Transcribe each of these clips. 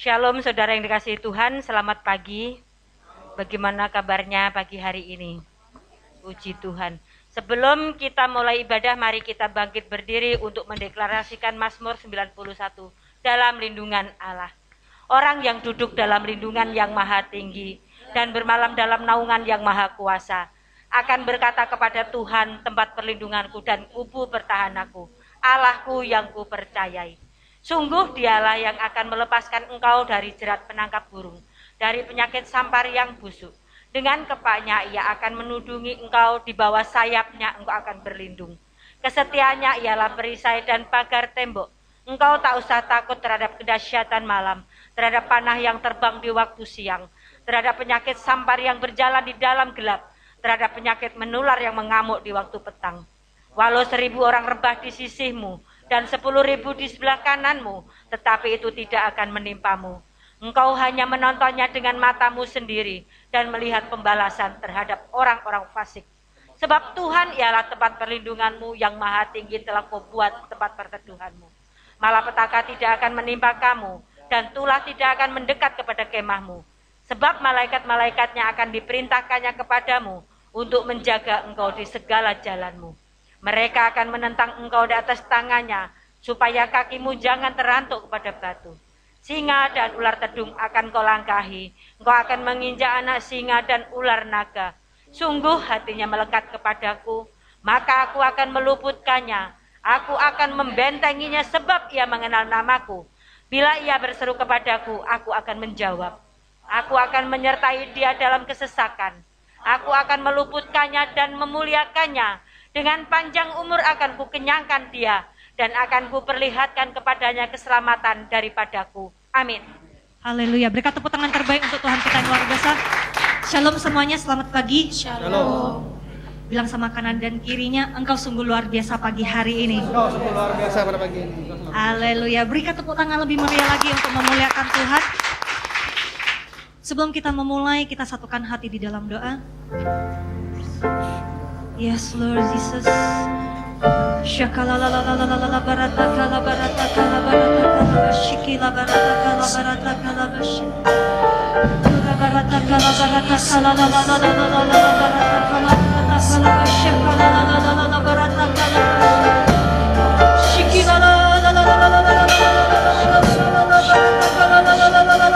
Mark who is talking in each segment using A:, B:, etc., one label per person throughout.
A: Shalom saudara yang dikasihi Tuhan, selamat pagi. Bagaimana kabarnya pagi hari ini? Puji Tuhan. Sebelum kita mulai ibadah, mari kita bangkit berdiri untuk mendeklarasikan Mazmur 91 dalam lindungan Allah. Orang yang duduk dalam lindungan yang maha tinggi dan bermalam dalam naungan yang maha kuasa akan berkata kepada Tuhan, tempat perlindunganku dan kubu pertahananku, Allahku yang kupercayai. Sungguh dialah yang akan melepaskan engkau dari jerat penangkap burung, dari penyakit sampar yang busuk. Dengan kepaknya ia akan menudungi engkau, di bawah sayapnya engkau akan berlindung. Kesetiaannya ialah perisai dan pagar tembok. Engkau tak usah takut terhadap kedahsyatan malam, terhadap panah yang terbang di waktu siang, terhadap penyakit sampar yang berjalan di dalam gelap, terhadap penyakit menular yang mengamuk di waktu petang. Walau 1000 orang rebah di sisimu, dan 10.000 di sebelah kananmu, tetapi itu tidak akan menimpamu. Engkau hanya menontonnya dengan matamu sendiri dan melihat pembalasan terhadap orang-orang fasik. Sebab Tuhan ialah tempat perlindunganmu, yang maha tinggi telah kau buat tempat perteduhanmu. Malapetaka tidak akan menimpa kamu, dan tulah tidak akan mendekat kepada kemahmu. Sebab malaikat-malaikatnya akan diperintahkannya kepadamu untuk menjaga engkau di segala jalanmu. Mereka akan menentang engkau di atas tangannya, supaya kakimu jangan terantuk kepada batu. Singa dan ular tedung akan kau langkahi, engkau akan menginjak anak singa dan ular naga. Sungguh hatinya melekat kepadaku, maka aku akan meluputkannya. Aku akan membentenginya sebab ia mengenal namaku. Bila ia berseru kepadaku, aku akan menjawab. Aku akan menyertai dia dalam kesesakan. Aku akan meluputkannya dan memuliakannya. Dengan panjang umur akan kukenyangkan dia, dan akan kuperlihatkan kepadanya keselamatan daripadaku. Amin.
B: Haleluya. Berikan tepuk tangan terbaik untuk Tuhan kita yang luar biasa. Shalom semuanya, selamat pagi.
C: Shalom.
B: Bilang sama kanan dan kirinya, engkau sungguh luar biasa pagi hari ini.
C: Engkau sungguh luar biasa pada pagi ini.
B: Haleluya. Berikan tepuk tangan lebih meriah lagi untuk memuliakan Tuhan. Sebelum kita memulai, kita satukan hati di dalam doa. Yes, Lord Jesus. Shakala la la la la la la barata kala barata kala bashiki la barata kala bashi. La barata kala la la la la la la barata kala bashi kala la barata kala. Shiki la la la la la la la la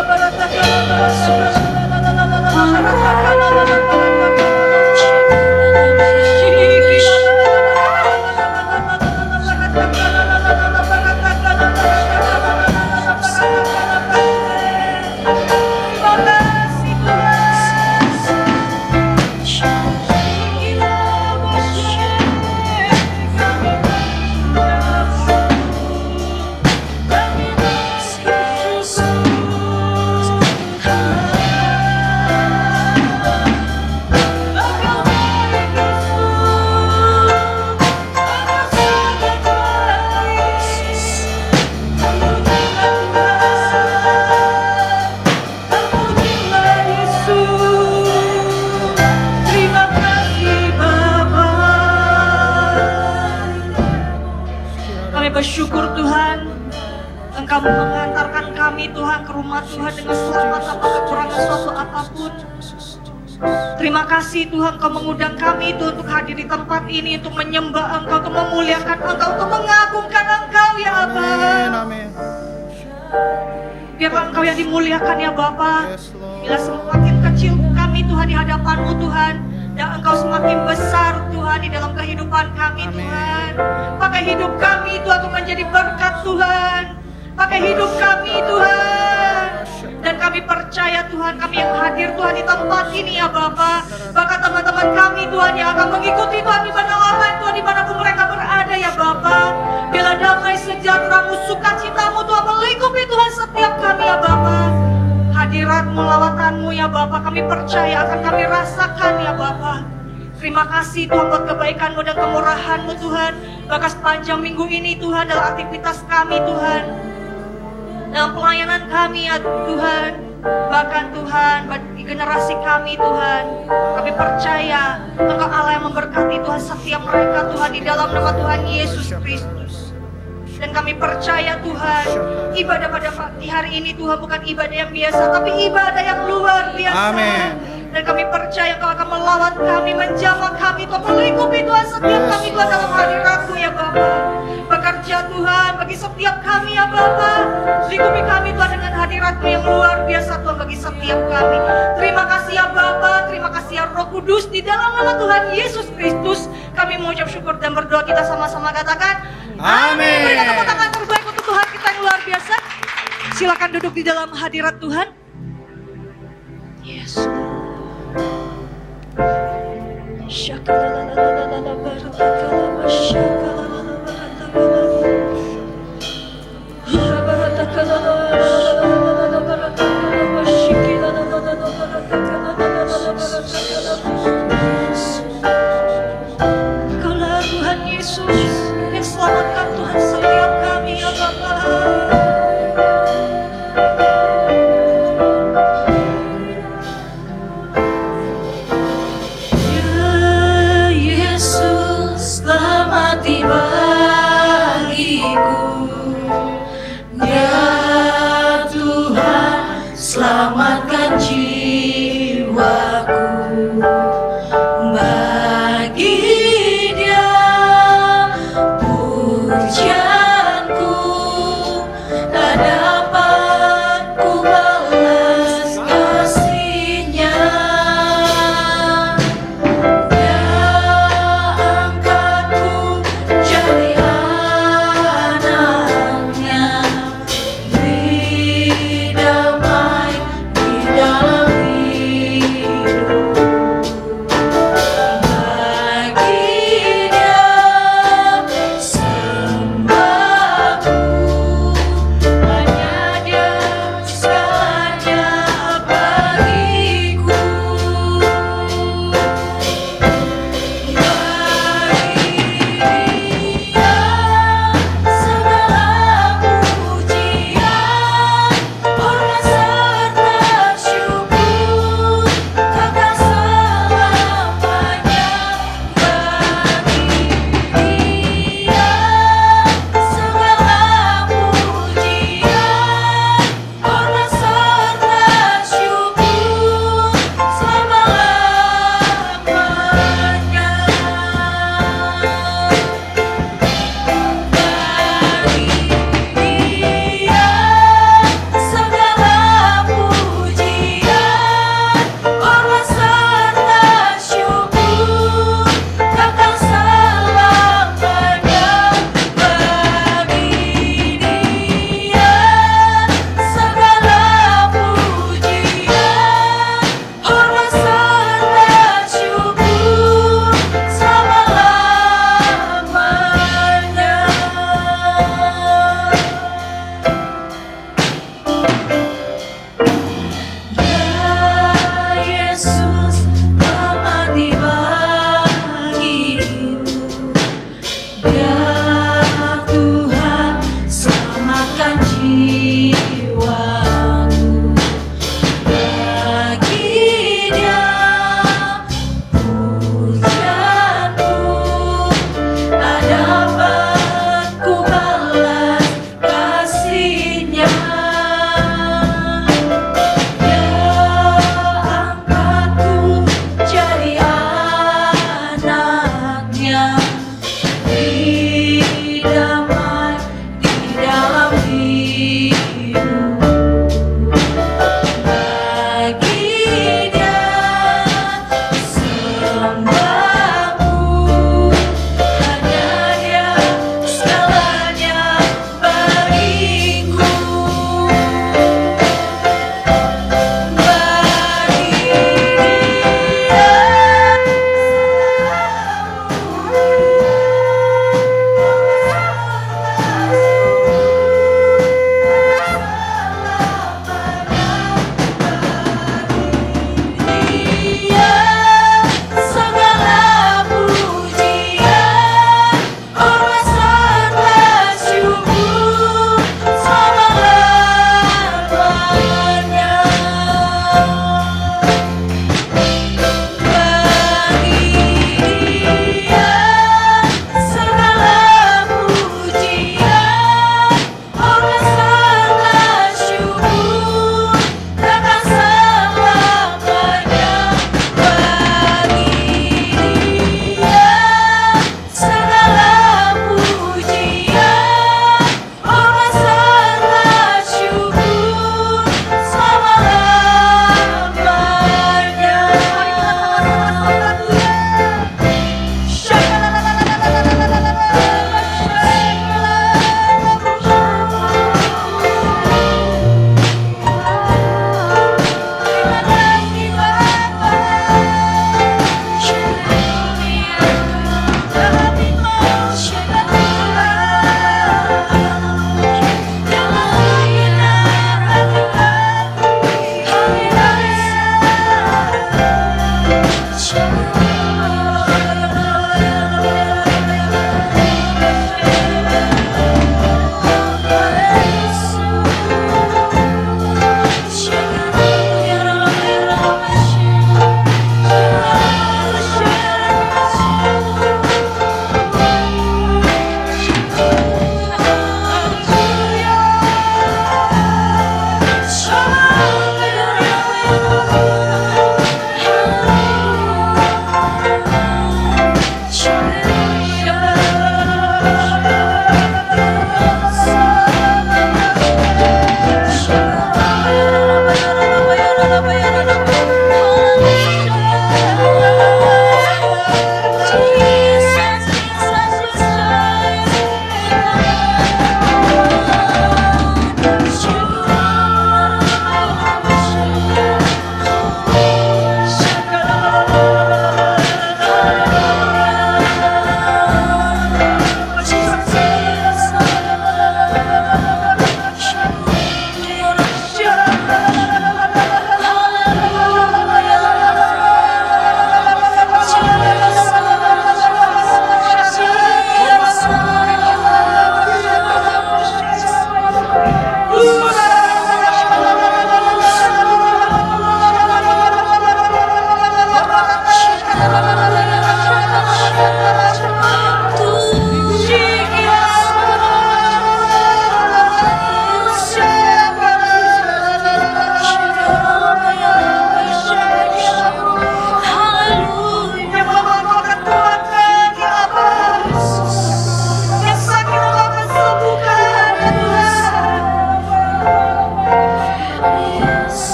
B: barata kala bashi. Bersyukur Tuhan, Engkau mengantarkan kami Tuhan ke rumah Tuhan dengan selamat tanpa kekurangan suatu apapun. Terima kasih Tuhan, Engkau mengundang kami itu untuk hadir di tempat ini, untuk menyembah Engkau, untuk memuliakan Engkau, untuk mengagungkan Engkau ya Bapa.
C: Amin.
B: Biarlah Engkau yang dimuliakan ya Bapa. Bila semakin kecil kami Tuhan di hadapan-Mu Tuhan, dan Engkau semakin besar Tuhan di dalam kehidupan kami. Amin. Tuhan, pakai hidup kami Tuhan untuk menjadi berkat Tuhan. Pakai hidup kami Tuhan. Dan kami percaya Tuhan, kami yang hadir Tuhan di tempat ini ya Bapa. Bahkan teman-teman kami Tuhan yang akan mengikuti Tuhan di mana online Tuhan, dimanapun mereka berada ya Bapa. Bila damai sejahtera-Mu, sukacita-Mu Tuhan melingkupi Tuhan setiap kami ya Bapa. Hadirat-Mu, lawatan-Mu ya Bapa, kami percaya akan kami rasakan ya Bapa. Terima kasih Tuhan buat kebaikan-Mu dan kemurahan-Mu Tuhan. Bahkan sepanjang minggu ini Tuhan, dalam aktivitas kami Tuhan, dalam pelayanan kami ya Tuhan. Bahkan Tuhan, bagi generasi kami Tuhan, kami percaya Engkau Allah yang memberkati Tuhan setiap mereka Tuhan, di dalam nama Tuhan Yesus Kristus. Dan kami percaya Tuhan, ibadah pada pagi hari ini Tuhan bukan ibadah yang biasa, tapi ibadah yang luar biasa.
C: Amin.
B: Dan kami percaya Kau akan melawat kami, menjamah kami, Tuhan melingkupi Tuhan setiap kami Tuhan dalam hadirat-Mu ya Bapa. Bekerja Tuhan bagi setiap kami ya Bapa. Lingkupi kami Tuhan dengan hadirat-Mu yang luar biasa Tuhan bagi setiap kami. Terima kasih ya Bapa, terima kasih ya Roh Kudus. Di dalam nama Tuhan Yesus Kristus kami mengucap syukur dan berdoa. Kita sama-sama katakan
C: Amin.
B: Berikan tepuk tangan terbaik untuk Tuhan kita yang luar biasa. Silakan duduk di dalam hadirat Tuhan. Yes. Kaulah Tuhan Yesus yang selamatkan Tuhan setiap kami ya Bapa.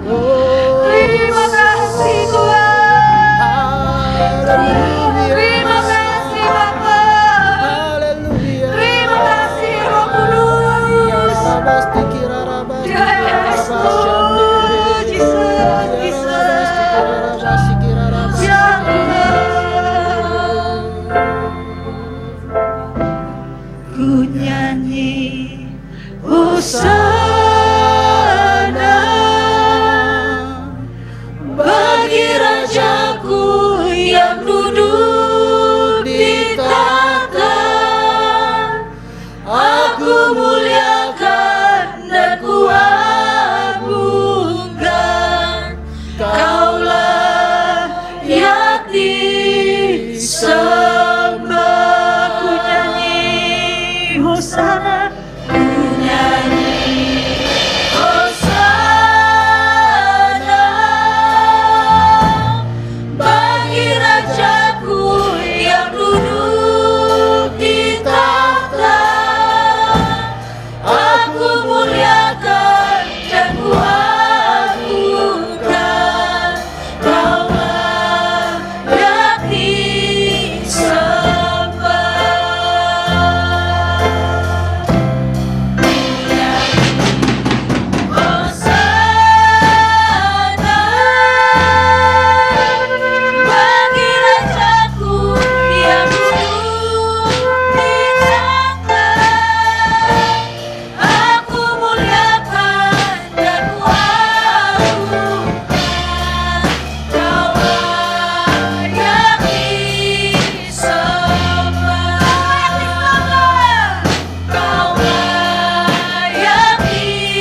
B: Terima kasih Tuhan. Terima kasih Bapa. Terima kasih Roh Kudus. Yes, Lord. Jesus, Jesus. Ya Tuhan. Ku nyanyi Hosana bagi Rajaku yang duduk di tahta. Aku muliakan dan ku agungkan. Kaulah yang disembah. Ku nyanyi Hosana. Ku nyanyi Hosana bagi Rajaku yang duduk di tahta. Aku muliakan dan ku agungkan. Kaulah yang disembah. Hosana bagi Rajaku yang duduk di tahta. Aku muliakan dan ku agungkan. Kaulah yang disembah. Kaulah yang disembah.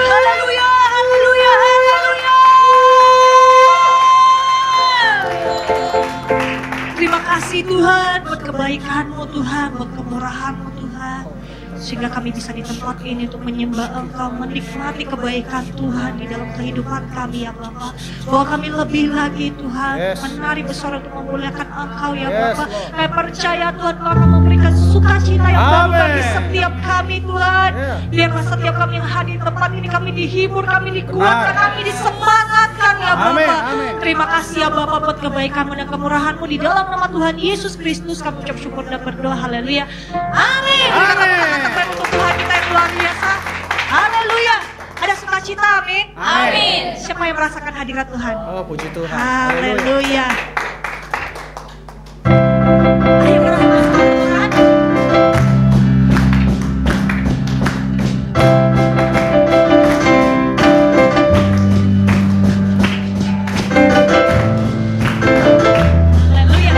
B: Haleluya, haleluya, haleluya. Terima kasih Tuhan buat kebaikan-Mu Tuhan, buat kemurahan-Mu Tuhan. Sehingga kami bisa di tempat ini untuk menyembah Engkau, menikmati kebaikan Tuhan di dalam kehidupan kami ya Bapa. Bahwa kami lebih lagi Tuhan,
C: Yes.
B: menari besar untuk memuliakan Engkau ya
C: Yes,
B: Bapa.
C: Lord.
B: Kami percaya Tuhan Kau akan memberikan sukacita yang baru
C: Amen.
B: bagi setiap kami Tuhan.
C: Yeah.
B: Biarlah setiap kami yang hadir di tempat ini kami dihibur, kami dikuatkan,
C: Benar.
B: kami disemangatkan ya Bapa.
C: Amin, amin.
B: Terima kasih ya Bapa buat kebaikan-Mu dan kemurahan-Mu di dalam nama Tuhan Yesus Kristus. Kami ucap syukur dan berdoa. Haleluya. Amin.
C: Amin.
B: Kata untuk Tuhan kita yang luar biasa. Haleluya. Ada sukacita, amin.
A: Amin.
B: Siapa yang merasakan hadirat Tuhan?
C: Oh, puji Tuhan.
B: Haleluya. Ayo kita merasakan Tuhan. Haleluya.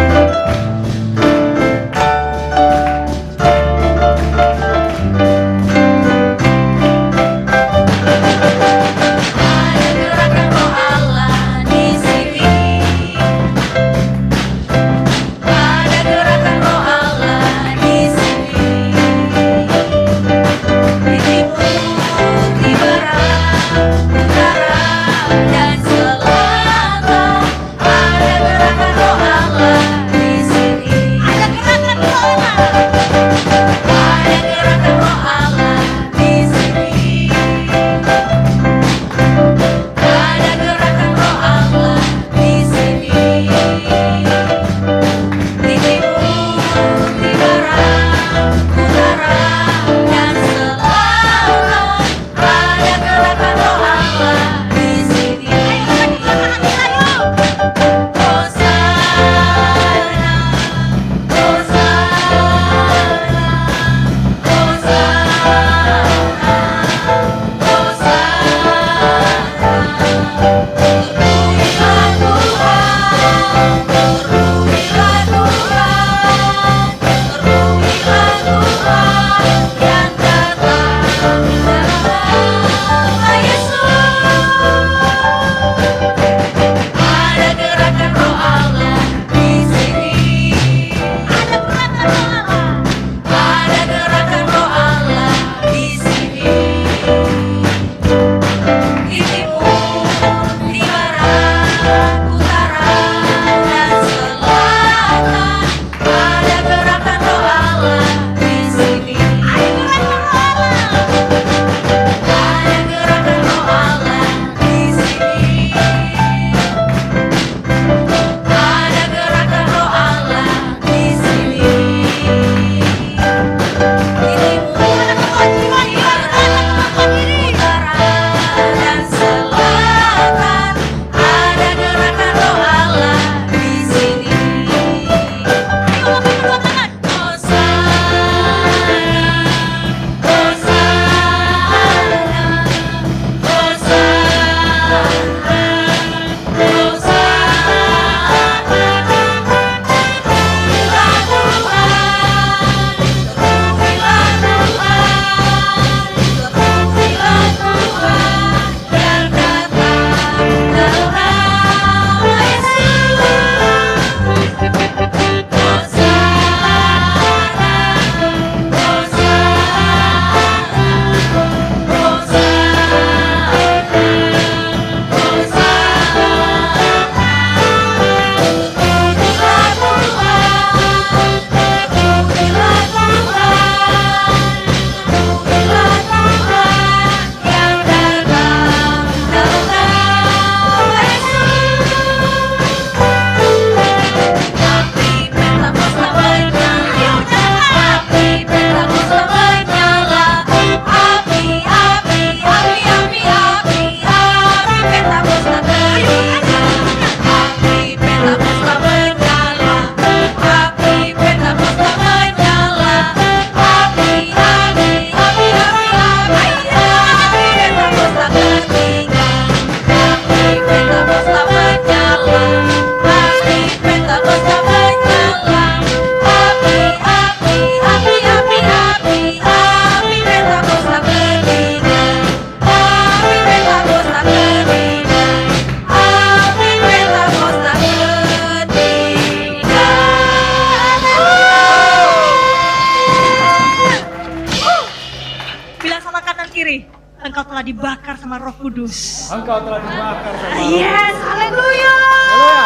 B: engkau telah dibakar sama Roh Kudus.
C: Engkau telah dibakar sama Roh
B: Yes,
C: Kudus.
B: haleluya.
C: Haleluya.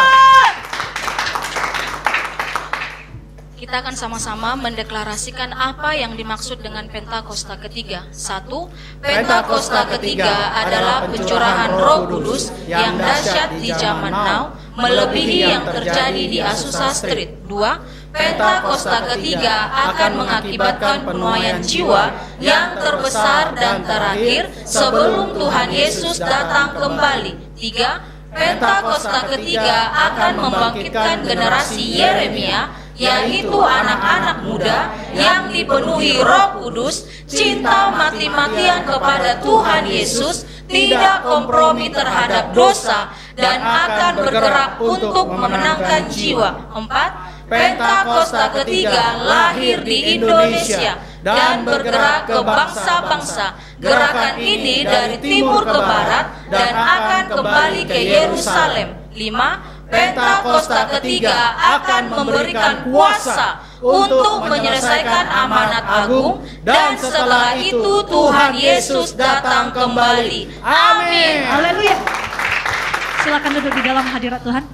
D: Kita akan sama-sama mendeklarasikan apa yang dimaksud dengan Pentakosta ketiga. 1. Pentakosta ketiga adalah pencurahan Roh Kudus yang dahsyat di zaman now, melebihi yang terjadi di Azusa Street. 2. Pentakosta ketiga akan mengakibatkan penuaian jiwa yang terbesar dan terakhir sebelum Tuhan Yesus datang kembali. 3. Pentakosta ketiga akan membangkitkan generasi Yeremia, yaitu anak-anak muda yang dipenuhi Roh Kudus, cinta mati-matian kepada Tuhan Yesus, tidak kompromi terhadap dosa, dan akan bergerak untuk memenangkan jiwa. 4. Pentakosta ketiga lahir di Indonesia dan bergerak ke bangsa-bangsa. Gerakan ini dari timur ke barat dan akan kembali ke Yerusalem. 5. Pentakosta ketiga akan memberikan kuasa untuk menyelesaikan amanat agung, dan setelah itu Tuhan Yesus datang kembali. Amin.
B: Haleluya. Silakan duduk di dalam hadirat Tuhan.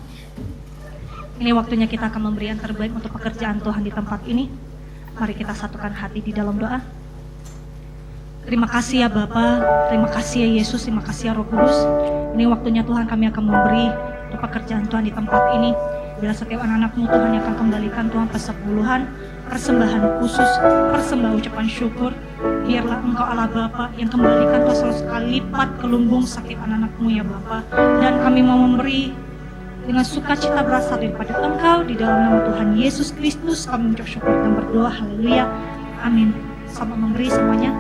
B: Ini waktunya kita akan memberi yang terbaik untuk pekerjaan Tuhan di tempat ini. Mari kita satukan hati di dalam doa. Terima kasih ya Bapa, terima kasih ya Yesus, terima kasih ya Roh Kudus. Ini waktunya Tuhan kami akan memberi untuk pekerjaan Tuhan di tempat ini. Bila setiap anak-anak-Mu Tuhan yang akan kembalikan Tuhan persepuluhan, persembahan khusus, persembahan ucapan syukur. Biarlah Engkau Allah Bapa yang kembalikan Tuhan 100 kali lipat ke lumbung sakit anak-anak-Mu ya Bapa. Dan kami mau memberi dengan sukacita berasal daripada Engkau, di dalam nama Tuhan Yesus Kristus kami mengucap syukur dan berdoa. Haleluya. Amin. Selamat memberi semuanya.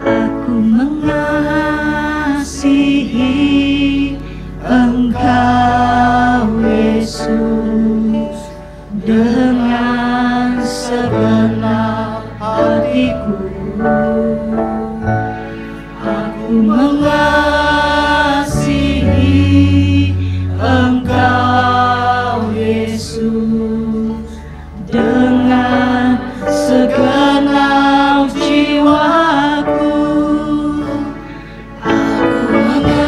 B: Aku mengasihi Engkau Yesus dengan segenap hatiku. Aku mengasihi Engkau Yesus dengan segenap jiwaku. Aku mengasihi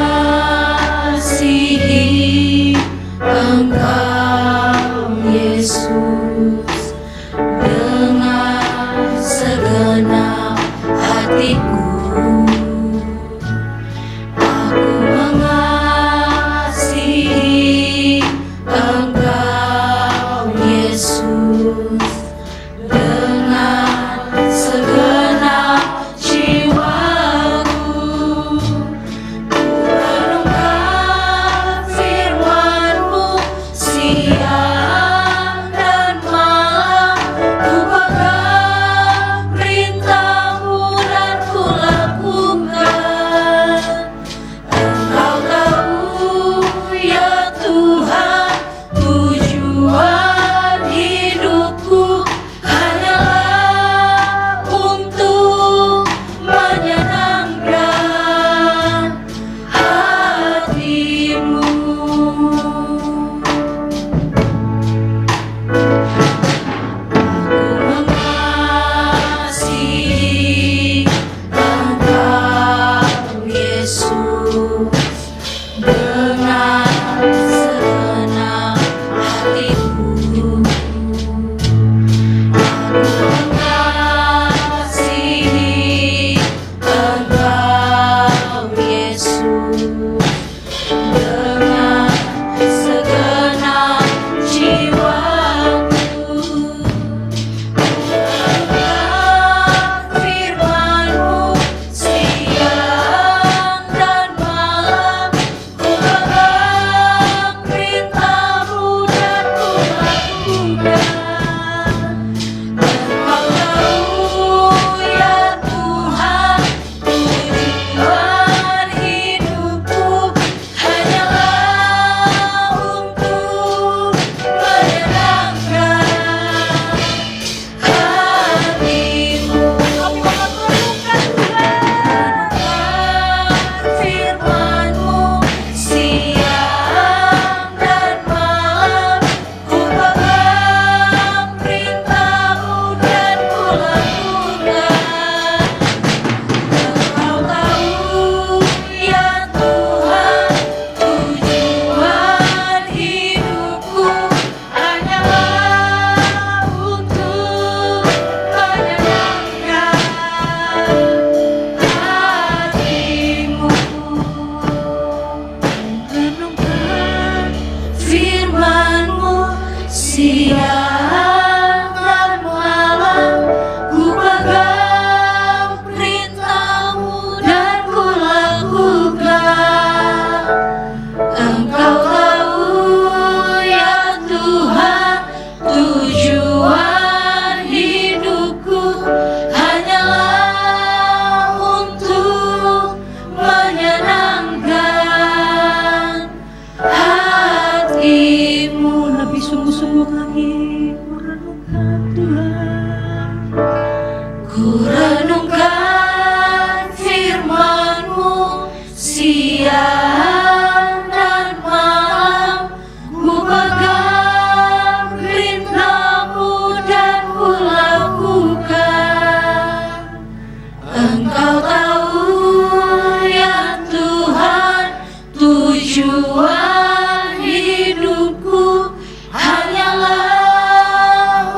D: Tujuan hidupku hanyalah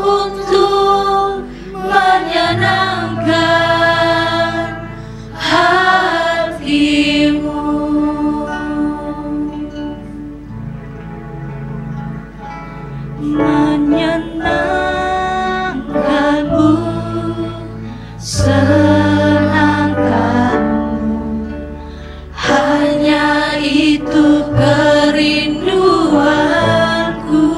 D: untuk menyenangkan hatimu. Menyenangkanmu, senangkanmu, hanya itu kerinduanku.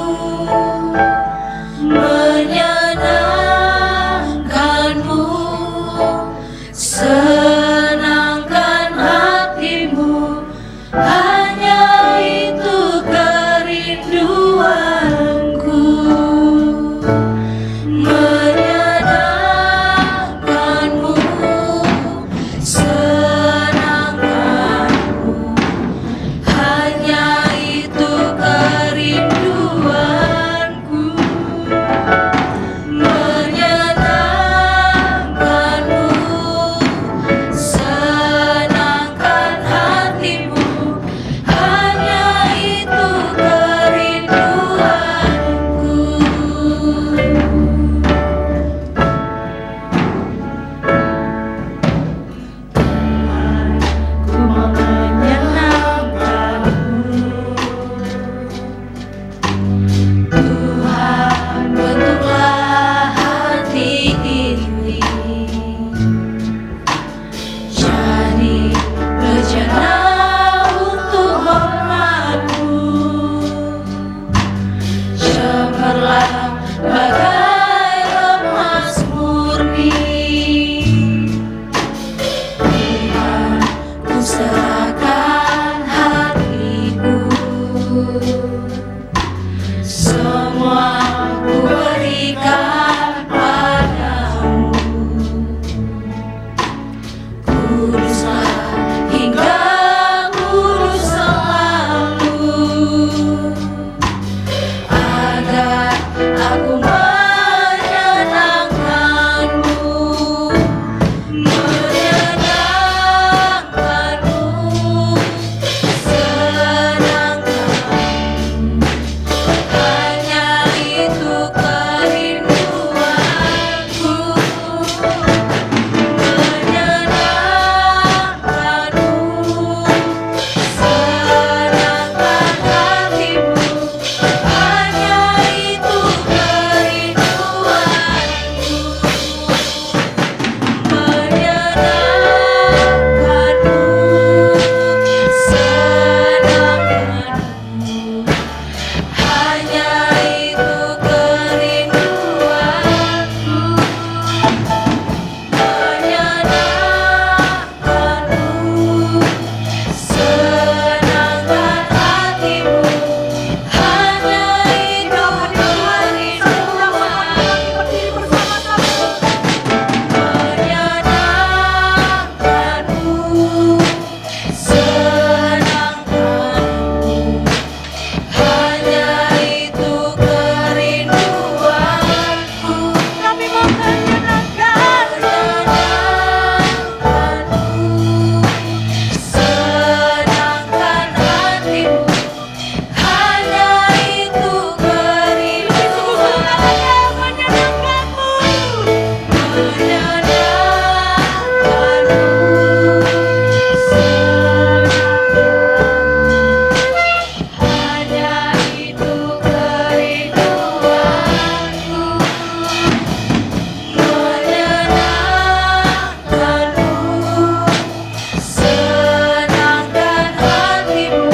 D: Menyenangkanmu, senangkan hatimu, hanya itu kerinduanku. Menyenangkanmu, senangkanmu, hanya itu kerinduanku. Menyenangkanmu, senangkan hatimu, hanya itu kerinduanku. Ku mau menyenangkanmu, Tuhan, bentuklah hati ini jadi bejana untuk hormat-Mu. Cemerlang bagai emas murni, Tuhan, ku serahkan hatiku. Semua ku berikan padamu. Kuduslah hingga kudus selalu, agar aku menyenangkanmu. Menyenangkanmu, senangkanmu, hanya itu kerinduanku. Menyenangkanmu, senangkan hatimu, hanya itu kerinduanku. Menyenangkanmu, senangkanmu, hanya itu kerinduanku. Menyenangkanmu, senangkan hatimu, hanya itu kerinduanku. Menyenangkanmu, senangkanmu, hanya itu kerinduanku. Kami mau menyenangkanmu, senangkan hatimu, hanya itu kerinduanku. Menyenangkanmu, hanya itu kerinduanku. Menyenangkanmu, senangkan hatimu,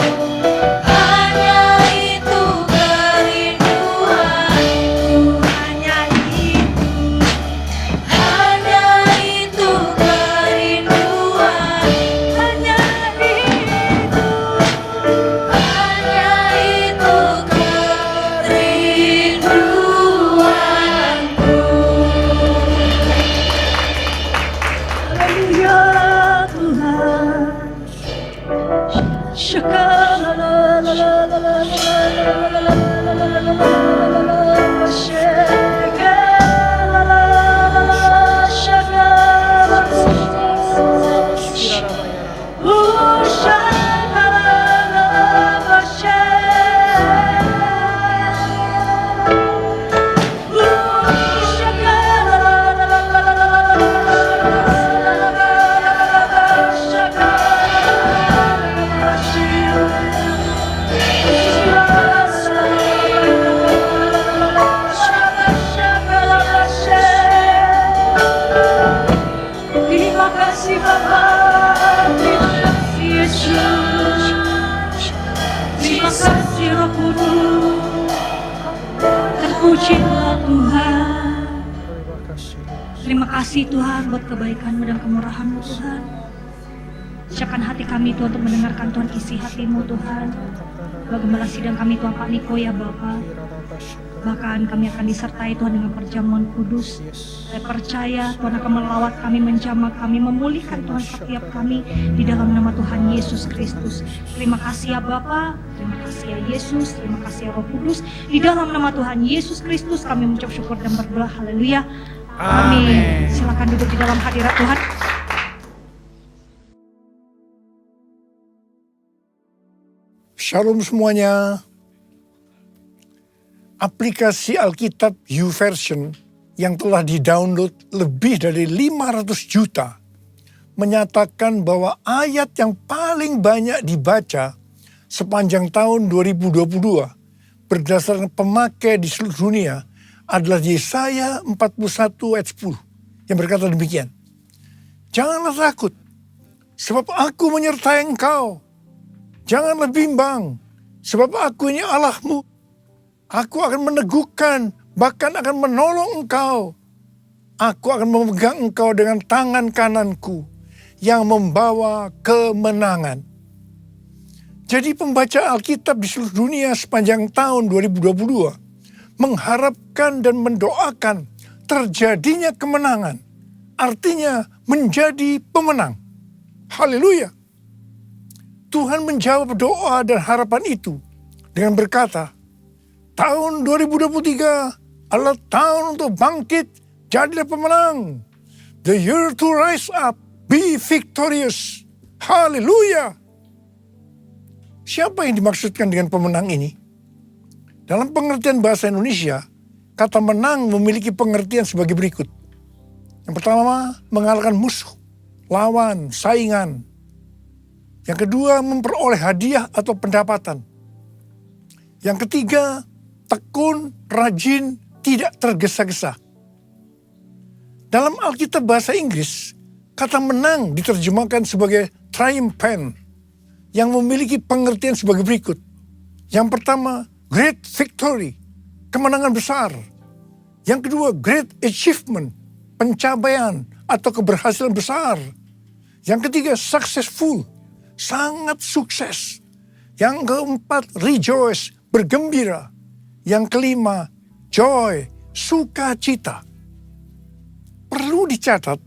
D: hanya itu kerinduanku. Hanya itu kerinduan, hanya itu kerinduanku.
B: Haleluya Tuhan. Terima kasih Roh Kudus. Terpujilah Tuhan. Terima kasih Tuhan buat kebaikan-Mu dan kemurahan-Mu Tuhan. Siapkan hati kami Tuhan untuk mendengarkan Tuhan isi hati-Mu Tuhan. Bagaimana sidang kami Tuhan Pak Niko ya Bapa. Bahkan kami akan disertai Tuhan dengan perjamuan kudus. Saya percaya Tuhan akan melawat kami, menjamah kami, memulihkan Tuhan setiap kami di dalam nama Tuhan Yesus Kristus. Terima kasih ya Bapa, terima kasih ya Yesus, terima kasih ya Roh Kudus. Di dalam nama Tuhan Yesus Kristus kami mengucap syukur dan berdoa. Haleluya. Amin. Silakan duduk di dalam hadirat Tuhan.
E: Shalom semuanya. Aplikasi Alkitab YouVersion yang telah di-download lebih dari 500 juta menyatakan bahwa ayat yang paling banyak dibaca sepanjang tahun 2022 berdasarkan pemakai di seluruh dunia adalah Yesaya 41 ayat 10 yang berkata demikian. Janganlah takut, sebab aku menyertai engkau. Janganlah bimbang, sebab aku ini Allahmu. Aku akan meneguhkan, bahkan akan menolong engkau. Aku akan memegang engkau dengan tangan kananku yang membawa kemenangan. Jadi pembaca Alkitab di seluruh dunia sepanjang tahun 2022 mengharapkan dan mendoakan terjadinya kemenangan. Artinya menjadi pemenang. Haleluya. Tuhan menjawab doa dan harapan itu dengan berkata, tahun 2023 adalah tahun untuk bangkit, jadilah pemenang. The year to rise up, be victorious. Haleluya. Siapa yang dimaksudkan dengan pemenang ini? Dalam pengertian bahasa Indonesia, kata menang memiliki pengertian sebagai berikut. Yang pertama, mengalahkan musuh, lawan, saingan. Yang kedua, memperoleh hadiah atau pendapatan. Yang ketiga, tekun, rajin, tidak tergesa-gesa. Dalam Alkitab bahasa Inggris, kata menang diterjemahkan sebagai triumphant yang memiliki pengertian sebagai berikut. Yang pertama, great victory, kemenangan besar. Yang kedua, great achievement, pencapaian atau keberhasilan besar. Yang ketiga, successful, sangat sukses. Yang keempat, rejoice, bergembira. Yang kelima, joy, sukacita. Perlu dicatat,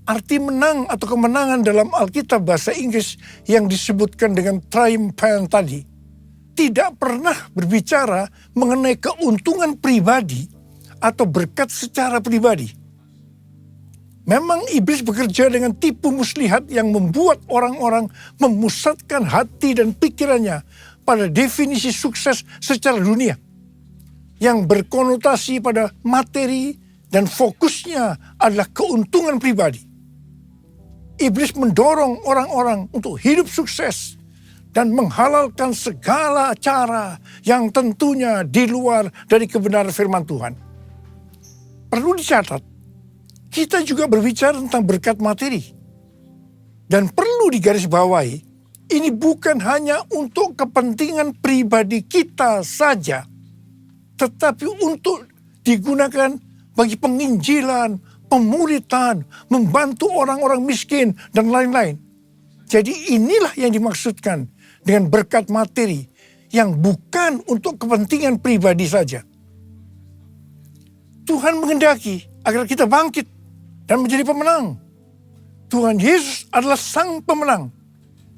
E: arti menang atau kemenangan dalam Alkitab bahasa Inggris yang disebutkan dengan triumphant tadi tidak pernah berbicara mengenai keuntungan pribadi atau berkat secara pribadi. Memang iblis bekerja dengan tipu muslihat yang membuat orang-orang memusatkan hati dan pikirannya pada definisi sukses secara dunia yang berkonotasi pada materi dan fokusnya adalah keuntungan pribadi. Iblis mendorong orang-orang untuk hidup sukses dan menghalalkan segala cara yang tentunya di luar dari kebenaran firman Tuhan. Perlu dicatat, kita juga berbicara tentang berkat materi. Dan perlu digarisbawahi, ini bukan hanya untuk kepentingan pribadi kita saja, tetapi untuk digunakan bagi penginjilan, pemuritan, membantu orang-orang miskin, dan lain-lain. Jadi inilah yang dimaksudkan dengan berkat materi yang bukan untuk kepentingan pribadi saja. Tuhan menghendaki agar kita bangkit dan menjadi pemenang. Tuhan Yesus adalah sang pemenang.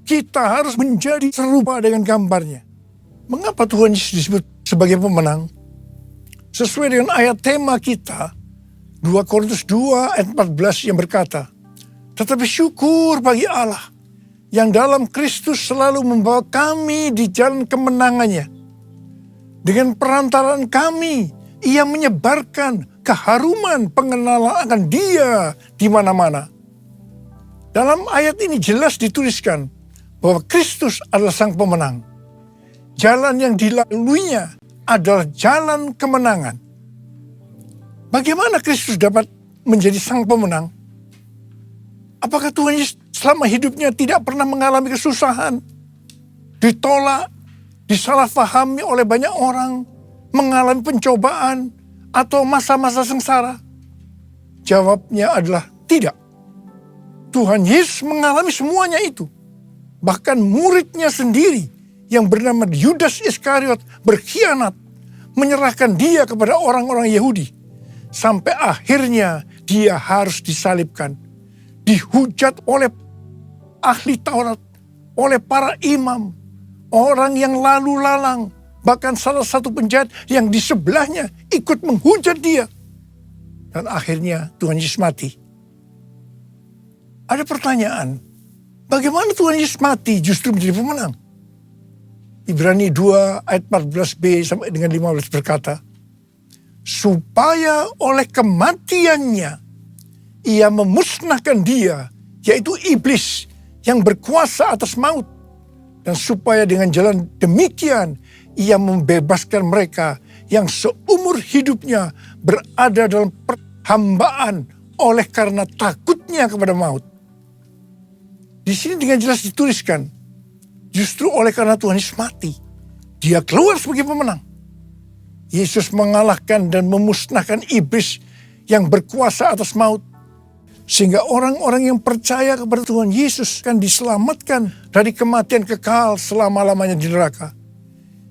E: Kita harus menjadi serupa dengan gambarnya. Mengapa Tuhan Yesus disebut sebagai pemenang? Sesuai dengan ayat tema kita, 2 Korintus 2 ayat 14 yang berkata, tetapi syukur bagi Allah yang dalam Kristus selalu membawa kami di jalan kemenangannya. Dengan perantaraan kami, Ia menyebarkan keharuman pengenalan akan Dia di mana-mana. Dalam ayat ini jelas dituliskan bahwa Kristus adalah sang pemenang. Jalan yang dilaluinya adalah jalan kemenangan. Bagaimana Kristus dapat menjadi sang pemenang? Apakah Tuhan Yesus selama hidupnya tidak pernah mengalami kesusahan, ditolak, disalahpahami oleh banyak orang, mengalami pencobaan, atau masa-masa sengsara? Jawabnya adalah tidak. Tuhan Yesus mengalami semuanya itu. Bahkan muridnya sendiri yang bernama Yudas Iskariot berkhianat, menyerahkan dia kepada orang-orang Yahudi. Sampai akhirnya dia harus disalibkan. Dihujat oleh ahli Taurat, oleh para imam, orang yang lalu lalang, bahkan salah satu penjahat yang di sebelahnya ikut menghujat dia. Dan akhirnya Tuhan Yesus mati. Ada pertanyaan, bagaimana Tuhan Yesus mati justru menjadi pemenang? Ibrani 2 ayat 14b sampai dengan 15 berkata, supaya oleh kematiannya ia memusnahkan dia, yaitu iblis yang berkuasa atas maut. Dan supaya dengan jalan demikian ia membebaskan mereka yang seumur hidupnya berada dalam perhambaan oleh karena takutnya kepada maut. Di sini dengan jelas dituliskan, justru oleh karena Tuhan Yesus mati, dia keluar sebagai pemenang. Yesus mengalahkan dan memusnahkan iblis yang berkuasa atas maut. Sehingga orang-orang yang percaya kepada Tuhan Yesus akan diselamatkan dari kematian kekal selama-lamanya di neraka.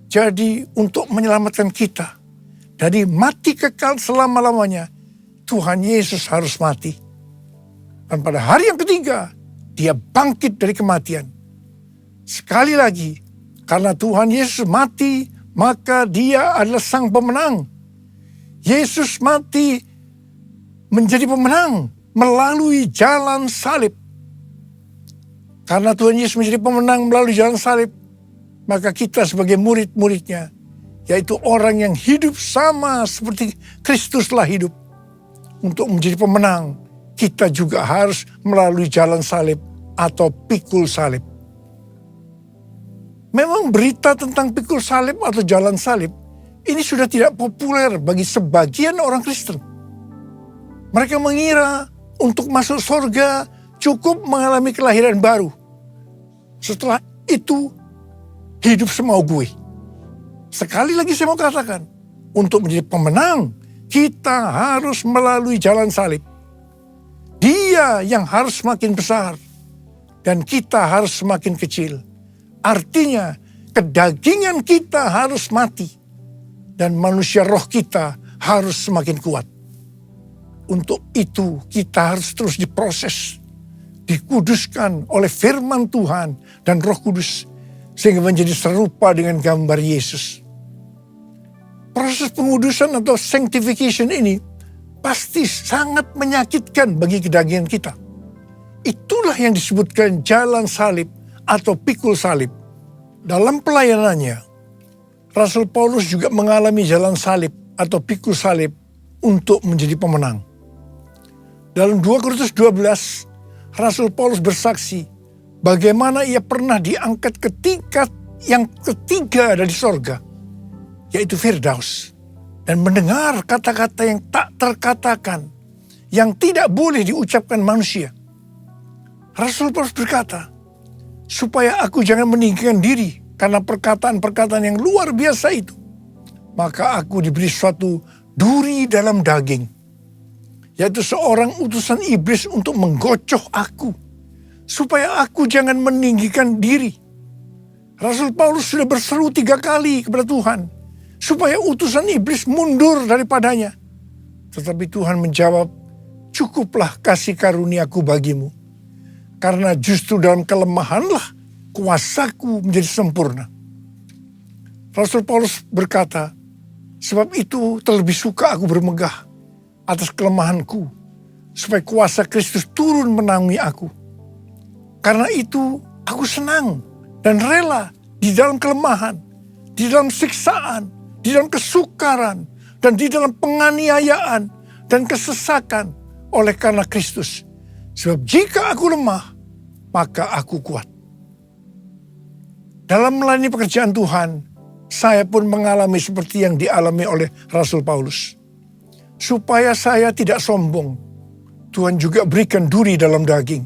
E: Jadi untuk menyelamatkan kita dari mati kekal selama-lamanya, Tuhan Yesus harus mati. Dan pada hari yang ketiga, dia bangkit dari kematian. Sekali lagi, karena Tuhan Yesus mati, maka dia adalah sang pemenang. Yesus mati menjadi pemenang melalui jalan salib. Karena Tuhan Yesus menjadi pemenang melalui jalan salib, maka kita sebagai murid-muridnya, yaitu orang yang hidup sama seperti Kristus telah hidup, untuk menjadi pemenang, kita juga harus melalui jalan salib atau pikul salib. Memang berita tentang pikul salib atau jalan salib ini sudah tidak populer bagi sebagian orang Kristen. Mereka mengira untuk masuk surga cukup mengalami kelahiran baru. Setelah itu hidup semau gue. Sekali lagi saya mau katakan, untuk menjadi pemenang kita harus melalui jalan salib. Dia yang harus semakin besar dan kita harus semakin kecil. Artinya kedagingan kita harus mati dan manusia roh kita harus semakin kuat. Untuk itu kita harus terus diproses, dikuduskan oleh firman Tuhan dan Roh Kudus sehingga menjadi serupa dengan gambar Yesus. Proses pengudusan atau sanctification ini pasti sangat menyakitkan bagi kedagingan kita. Itulah yang disebutkan jalan salib atau pikul salib. Dalam pelayanannya, Rasul Paulus juga mengalami jalan salib atau pikul salib untuk menjadi pemenang. Dalam 2 Korintus 12, Rasul Paulus bersaksi bagaimana ia pernah diangkat ke tingkat yang ketiga dari sorga, yaitu Firdaus, dan mendengar kata-kata yang tak terkatakan, yang tidak boleh diucapkan manusia. Rasul Paulus berkata, supaya aku jangan meninggikan diri karena perkataan-perkataan yang luar biasa itu, maka aku diberi suatu duri dalam daging, yaitu seorang utusan iblis untuk menggocoh aku, supaya aku jangan meninggikan diri. Rasul Paulus sudah berseru 3 kali kepada Tuhan, supaya utusan iblis mundur daripadanya. Tetapi Tuhan menjawab, cukuplah kasih karuniaku bagimu, karena justru dalam kelemahanlah kuasaku menjadi sempurna. Rasul Paulus berkata, sebab itu terlebih suka aku bermegah atas kelemahanku, supaya kuasa Kristus turun menanggung aku. Karena itu aku senang dan rela di dalam kelemahan, di dalam siksaan, di dalam kesukaran, dan di dalam penganiayaan dan kesesakan oleh karena Kristus. Sebab jika aku lemah, maka aku kuat. Dalam melayani pekerjaan Tuhan, saya pun mengalami seperti yang dialami oleh Rasul Paulus. Supaya saya tidak sombong, Tuhan juga berikan duri dalam daging.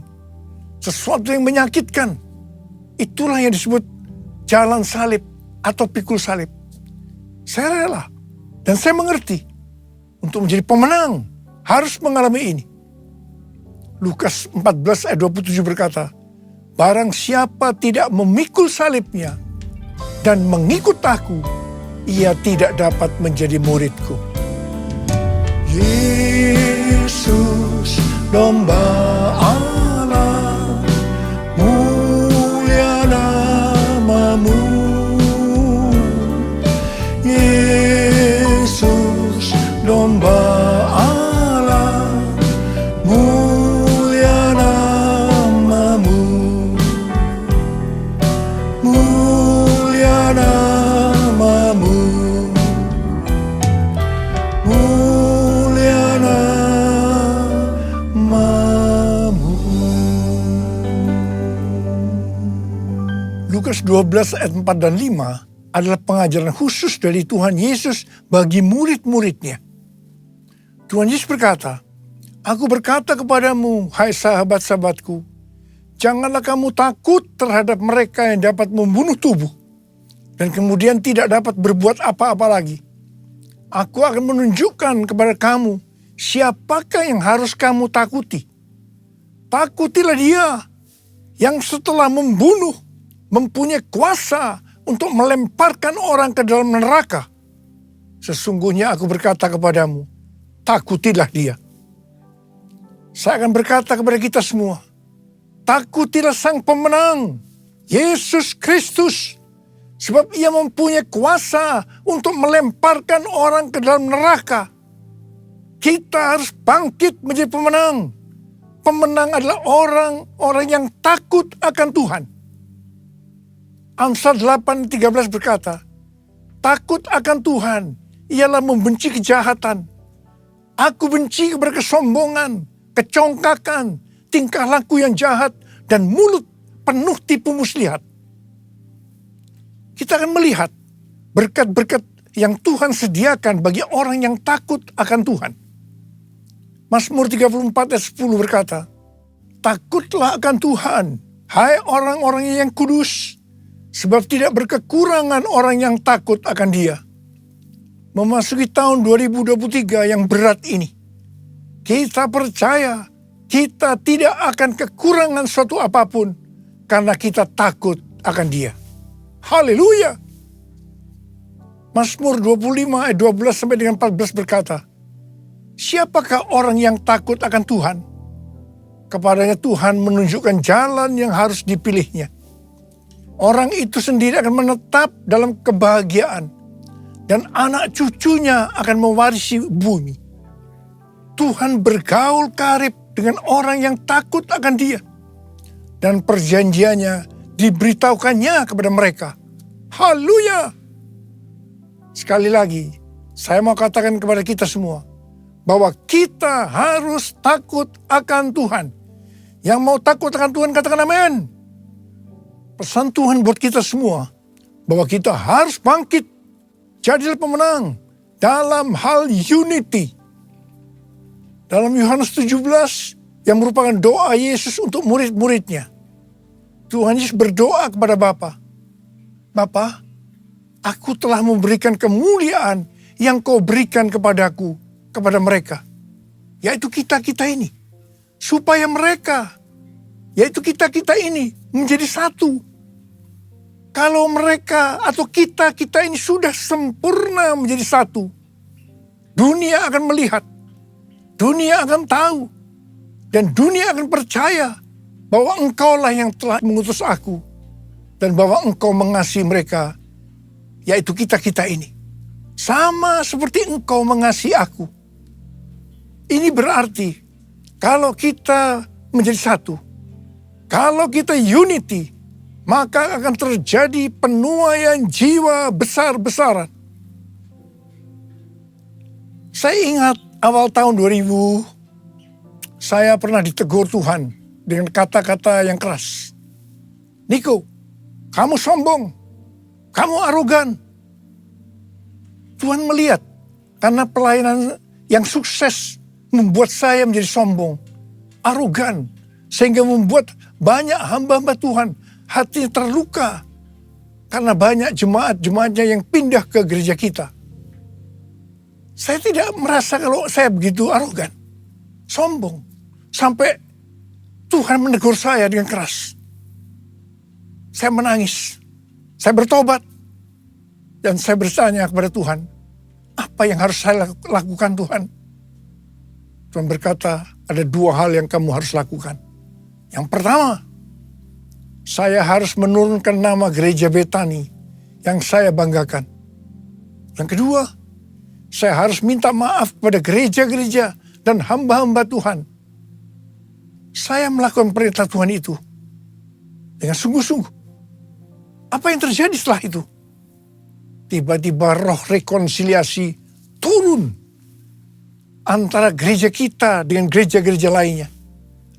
E: Sesuatu yang menyakitkan. Itulah yang disebut jalan salib atau pikul salib. Saya rela dan saya mengerti untuk menjadi pemenang harus mengalami ini. Lukas 14 ayat 27 berkata, barang siapa tidak memikul salibnya dan mengikut aku, ia tidak dapat menjadi muridku. Yesus, domba Allah, mulia namamu. Yesus, domba Allah, mulia namamu. Mulia namamu. Mulia namamu. Lukas 12 ayat 4 dan 5 adalah pengajaran khusus dari Tuhan Yesus bagi murid-muridnya. Tuhan Yesus berkata, aku berkata kepadamu, hai sahabat-sahabatku, janganlah kamu takut terhadap mereka yang dapat membunuh tubuh dan kemudian tidak dapat berbuat apa-apa lagi. Aku akan menunjukkan kepada kamu siapakah yang harus kamu takuti. Takutilah dia yang setelah membunuh mempunyai kuasa untuk melemparkan orang ke dalam neraka. Sesungguhnya aku berkata kepadamu, takutilah dia. Saya akan berkata kepada kita semua, takutilah sang pemenang, Yesus Kristus. Sebab ia mempunyai kuasa untuk melemparkan orang ke dalam neraka. Kita harus bangkit menjadi pemenang. Pemenang adalah orang-orang yang takut akan Tuhan. Amsal 8:13 berkata, takut akan Tuhan ialah membenci kejahatan. Aku benci kepada kesombongan, kecongkakan, tingkah laku yang jahat, dan mulut penuh tipu muslihat. Kita akan melihat berkat-berkat yang Tuhan sediakan bagi orang yang takut akan Tuhan. Mazmur 34 ayat 10 berkata, takutlah akan Tuhan, hai orang-orang yang kudus, sebab tidak berkekurangan orang yang takut akan Dia. Memasuki tahun 2023 yang berat ini, kita percaya kita tidak akan kekurangan suatu apapun karena kita takut akan Dia. Haleluya. Mazmur 25 ayat 12 sampai dengan 14 berkata, siapakah orang yang takut akan Tuhan? Kepadanya Tuhan menunjukkan jalan yang harus dipilihnya. Orang itu sendiri akan menetap dalam kebahagiaan dan anak cucunya akan mewarisi bumi. Tuhan bergaul karib dengan orang yang takut akan Dia dan perjanjiannya diberitahukannya kepada mereka. Haleluya. Sekali lagi, saya mau katakan kepada kita semua bahwa kita harus takut akan Tuhan. Yang mau takut akan Tuhan katakan amin. Pesan Tuhan buat kita semua bahwa kita harus bangkit, jadilah pemenang dalam hal unity. Dalam Yohanes 17 yang merupakan doa Yesus untuk murid-muridnya, Tuhan Yesus berdoa kepada Bapa, Bapa, aku telah memberikan kemuliaan yang kau berikan kepadaku, kepada mereka, yaitu kita-kita ini, supaya mereka, yaitu kita-kita ini menjadi satu. Kalau mereka atau kita-kita ini sudah sempurna menjadi satu, dunia akan melihat, dunia akan tahu, dan dunia akan percaya bahwa engkaulah yang telah mengutus aku, dan bahwa engkau mengasihi mereka, yaitu kita-kita ini. Sama seperti engkau mengasihi aku. Ini berarti kalau kita menjadi satu, kalau kita unity, maka akan terjadi penuaian jiwa besar-besaran. Saya ingat awal tahun 2000, saya pernah ditegur Tuhan dengan kata-kata yang keras. Niko, kamu sombong, kamu arogan. Tuhan melihat karena pelayanan yang sukses membuat saya menjadi sombong, arogan, sehingga membuat banyak hamba-hamba Tuhan hatinya terluka. karena banyak jemaat-jemaatnya yang pindah ke gereja kita. Saya tidak merasa kalau saya begitu arogan, sombong, sampai Tuhan menegur saya dengan keras. Saya menangis, saya bertobat, dan saya bertanya kepada Tuhan, apa yang harus saya lakukan Tuhan? Tuhan berkata, ada 2 hal yang kamu harus lakukan. Yang pertama, saya harus menurunkan nama gereja Betani yang saya banggakan. Yang kedua, saya harus minta maaf kepada gereja-gereja dan hamba-hamba Tuhan. Saya melakukan perintah Tuhan itu dengan sungguh-sungguh. Apa yang terjadi setelah itu? Tiba-tiba roh rekonsiliasi turun antara gereja kita dengan gereja-gereja lainnya.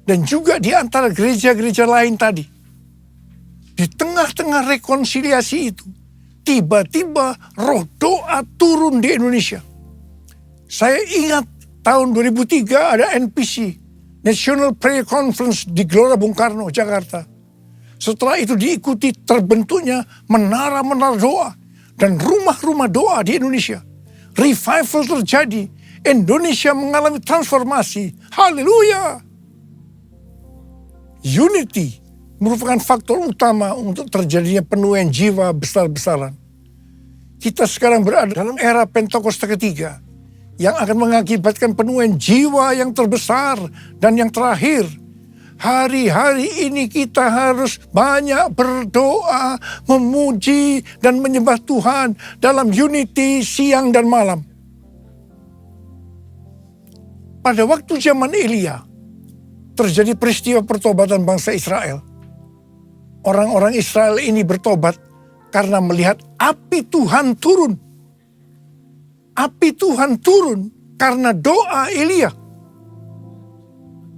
E: Dan juga di antara gereja-gereja lain tadi. Di tengah-tengah rekonsiliasi itu, tiba-tiba roh doa turun di Indonesia. Saya ingat tahun 2003 ada NPC, National Prayer Conference di Gelora Bung Karno, Jakarta. Setelah itu diikuti terbentuknya menara-menara doa dan rumah-rumah doa di Indonesia. Revival terjadi, Indonesia mengalami transformasi. Haleluya! Unity merupakan faktor utama untuk terjadinya penuaian jiwa besar-besaran. Kita sekarang berada dalam era Pentakosta ketiga yang akan mengakibatkan penuaian jiwa yang terbesar dan yang terakhir. Hari-hari ini kita harus banyak berdoa, memuji dan menyembah Tuhan dalam unity siang dan malam. Pada waktu zaman Elia, terjadi peristiwa pertobatan bangsa Israel. Orang-orang Israel ini bertobat karena melihat api Tuhan turun. Api Tuhan turun karena doa Elia.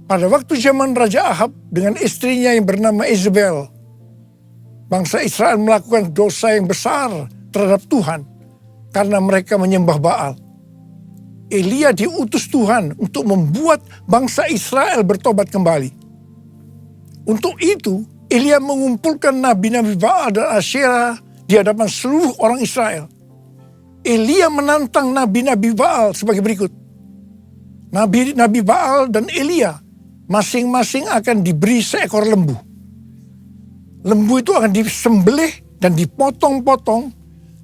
E: Pada waktu zaman Raja Ahab dengan istrinya yang bernama Isabel, bangsa Israel melakukan dosa yang besar terhadap Tuhan karena mereka menyembah Baal. Elia diutus Tuhan untuk membuat bangsa Israel bertobat kembali. Untuk itu, Elia mengumpulkan nabi-nabi Baal dan Asyera di hadapan seluruh orang Israel. Elia menantang nabi-nabi Baal sebagai berikut. Nabi Baal dan Elia masing-masing akan diberi seekor lembu. Lembu itu akan disembelih dan dipotong-potong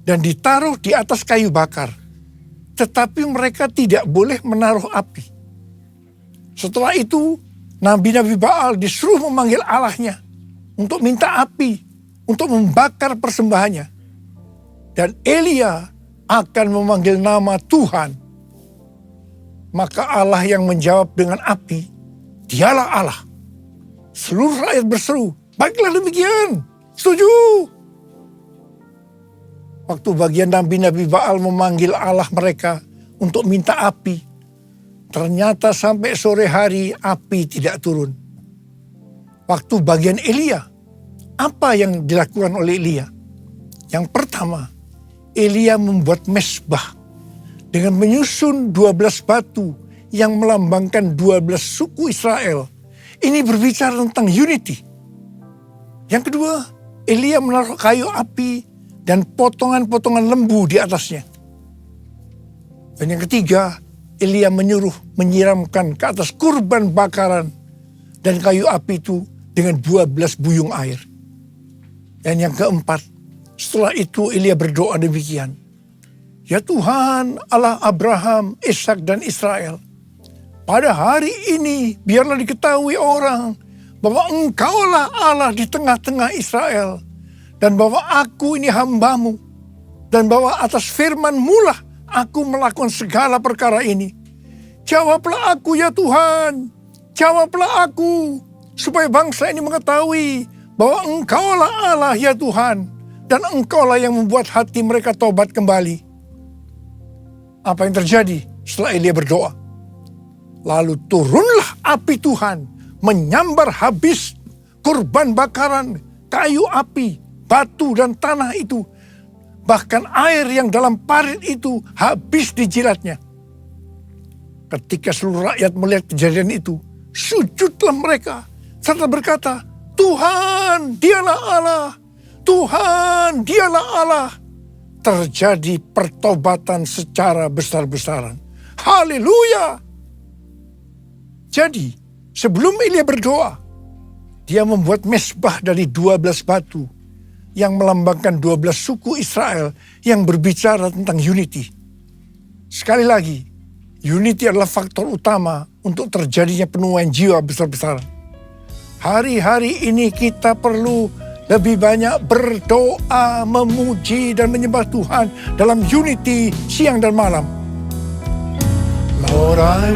E: dan ditaruh di atas kayu bakar. Tetapi mereka tidak boleh menaruh api. Setelah itu, nabi-nabi Baal disuruh memanggil Allahnya untuk minta api, untuk membakar persembahannya. Dan Elia akan memanggil nama Tuhan. Maka Allah yang menjawab dengan api, dialah Allah. Seluruh rakyat berseru, baiklah demikian, setuju. Waktu bagian nabi-nabi Baal memanggil Allah mereka untuk minta api, ternyata sampai sore hari api tidak turun. Waktu bagian Elia, apa yang dilakukan oleh Elia? Yang pertama, Elia membuat mezbah dengan menyusun 12 batu yang melambangkan 12 suku Israel. Ini berbicara tentang unity. Yang kedua, Elia menaruh kayu api dan potongan-potongan lembu di atasnya. Dan yang ketiga, Elia menyuruh menyiramkan ke atas kurban bakaran dan kayu api itu dengan 12 buyung air. Dan yang keempat, setelah itu Elia berdoa demikian. Ya Tuhan, Allah Abraham, Ishak dan Israel, pada hari ini biarlah diketahui orang bahwa Engkaulah Allah di tengah-tengah Israel, dan bahwa aku ini hambamu, dan bahwa atas firman-Mu lah aku melakukan segala perkara ini. Jawablah aku ya Tuhan, jawablah aku, supaya bangsa ini mengetahui bahwa Engkaulah Allah ya Tuhan, dan Engkaulah yang membuat hati mereka tobat kembali. Apa yang terjadi setelah Elia berdoa? Lalu turunlah api Tuhan, menyambar habis kurban bakaran, kayu api, batu dan tanah itu. Bahkan air yang dalam parit itu habis dijilatnya. Ketika seluruh rakyat melihat kejadian itu, sujudlah mereka serta berkata, Tuhan, dialah Allah. Tuhan, dialah Allah. Terjadi pertobatan secara besar-besaran. Haleluya. Jadi, sebelum Elia berdoa, dia membuat mezbah dari 12 batu yang melambangkan 12 suku Israel yang berbicara tentang unity. Sekali lagi, unity adalah faktor utama untuk terjadinya penuaian jiwa besar-besaran. Hari-hari ini kita perlu lebih banyak berdoa, memuji dan menyembah Tuhan dalam unity siang dan malam. Lord, I